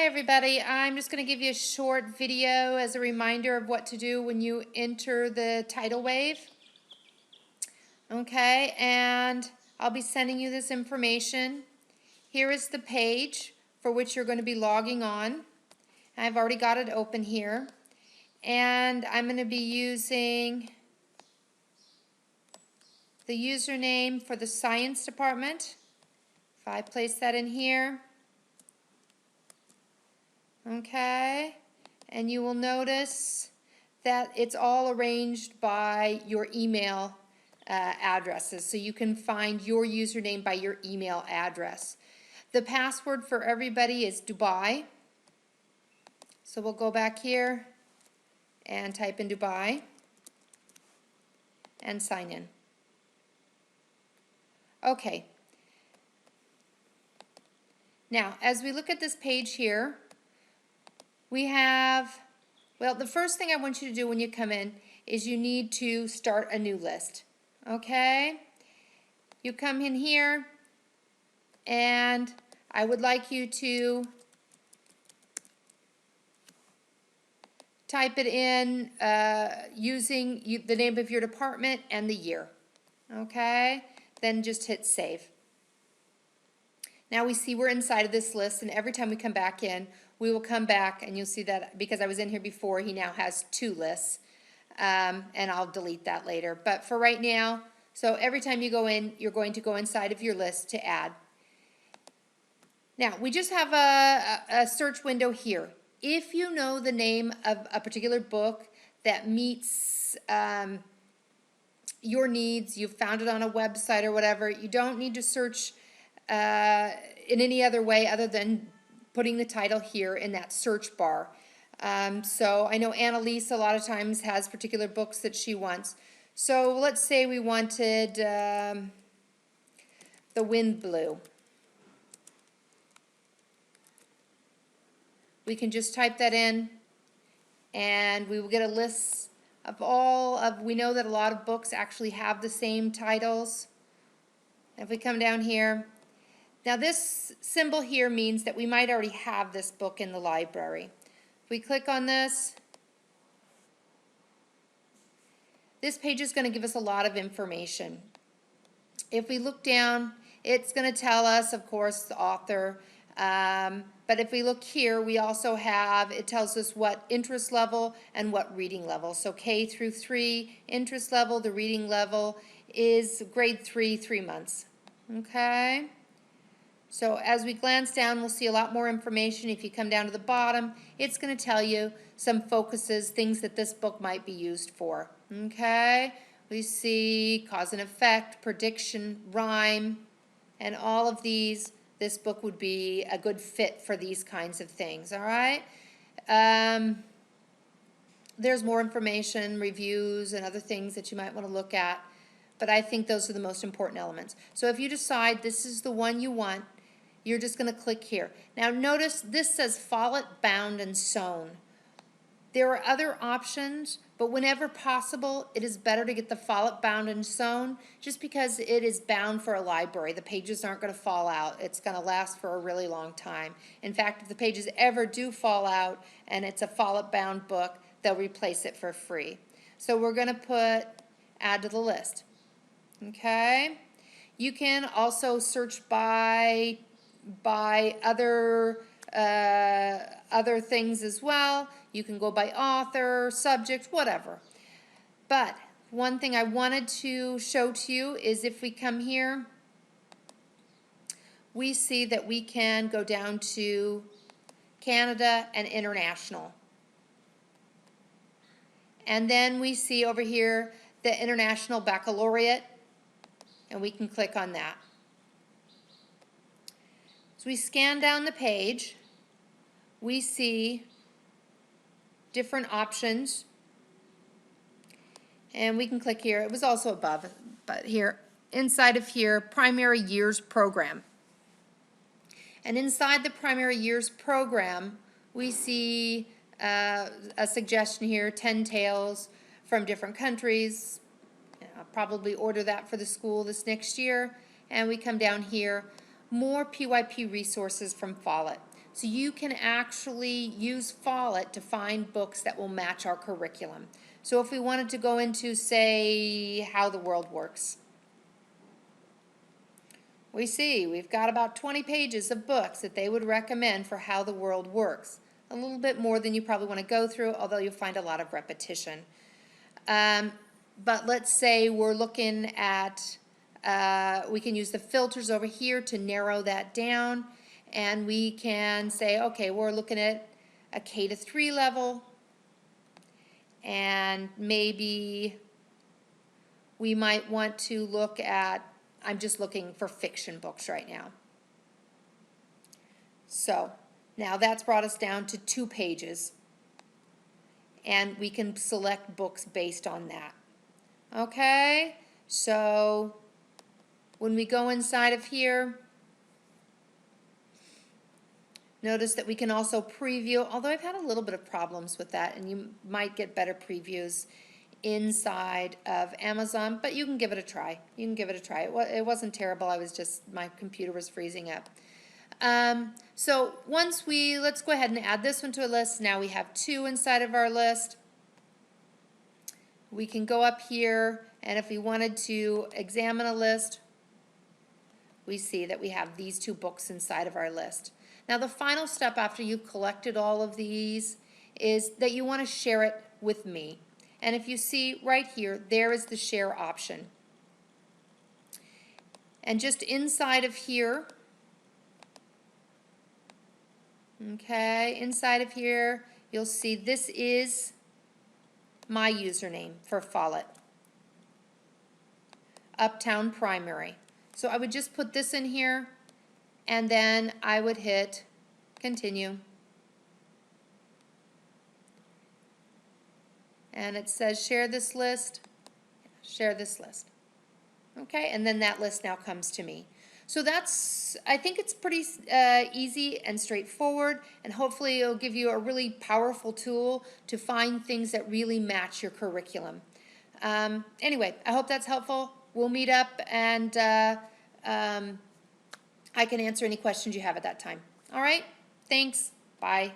everybody, I'm just going to give you a short video as a reminder of what to do when you enter the tidal wave. Okay, and I'll be sending you this information. Here is the page for which you're going to be logging on. I've already got it open here. And I'm going to be using the username for the science department. If I place that in here. Okay, and you will notice that it's all arranged by your email addresses, so you can find your username by your email address. The password for everybody is Dubai, so we'll go back here and type in Dubai and sign in. Okay, now as we look at this page here, we have, well, the first thing I want you to do when you come in is you need to start a new list. Okay? You come in here, and I would like you to type it in using the name of your department and the year. Okay? Then just hit save. Now we see we're inside of this list, and every time we come back in, we will come back, and you'll see that because I was in here before, he now has 2 lists, and I'll delete that later. But for right now, so every time you go in, you're going to go inside of your list to add. Now, we just have a search window here. If you know the name of a particular book that meets your needs, you've found it on a website or whatever, you don't need to search in any other way other than putting the title here in that search bar. So I know Annalise a lot of times has particular books that she wants. So let's say we wanted The Wind Blew. We can just type that in, and we will get a list of we know that a lot of books actually have the same titles. If we come down here, now this symbol here means that we might already have this book in the library. If we click on this page is going to give us a lot of information. If we look down, it's going to tell us, of course, the author. But if we look here, we also have, it tells us what interest level and what reading level. So K through 3 interest level, the reading level is grade 3, 3 months. Okay? So as we glance down, we'll see a lot more information. If you come down to the bottom, it's going to tell you some focuses, things that this book might be used for. Okay? We see cause and effect, prediction, rhyme, and all of these. This book would be a good fit for these kinds of things. All right? There's more information, reviews, and other things that you might want to look at. But I think those are the most important elements. So if you decide this is the one you want, you're just going to click here. Now notice this says Follett, bound, and sewn. There are other options, but whenever possible, it is better to get the Follett, bound, and sewn just because it is bound for a library. The pages aren't going to fall out. It's going to last for a really long time. In fact, if the pages ever do fall out and it's a Follett, bound book, they'll replace it for free. So we're going to put add to the list. Okay? You can also search by other things as well. You can go by author, subject, whatever. But one thing I wanted to show to you is if we come here, we see that we can go down to Canada and international. And then we see over here the International Baccalaureate, and we can click on that. So we scan down the page, we see different options, and we can click here. It was also above, but here, inside of here, primary years program. And inside the primary years program, we see a suggestion here, 10 tales from different countries. I'll probably order that for the school this next year. And we come down here, more PYP resources from Follett. So you can actually use Follett to find books that will match our curriculum. So if we wanted to go into, say, How the World Works, we see we've got about 20 pages of books that they would recommend for How the World Works. A little bit more than you probably want to go through, although you'll find a lot of repetition. But let's say we're looking at, we can use the filters over here to narrow that down, and we can say, okay, we're looking at a K-3 level, and maybe we might want to look at, I'm just looking for fiction books right now. So now that's brought us down to 2 pages, and we can select books based on that. Okay, so when we go inside of here, notice that we can also preview, although I've had a little bit of problems with that, and you might get better previews inside of Amazon, but you can give it a try. You can give it a try. It wasn't terrible. My computer was freezing up. So let's go ahead and add this one to a list. Now we have 2 inside of our list. We can go up here, and if we wanted to examine a list, we see that we have these 2 books inside of our list. Now the final step after you've collected all of these is that you want to share it with me. And if you see right here, there is the share option. And just inside of here, okay, inside of here, you'll see this is my username for Follett, Uptown Primary. So I would just put this in here, and then I would hit continue. And it says share this list, share this list. Okay, and then that list now comes to me. So I think it's pretty easy and straightforward, and hopefully it'll give you a really powerful tool to find things that really match your curriculum. Anyway, I hope that's helpful. We'll meet up, and I can answer any questions you have at that time. All right, thanks, bye.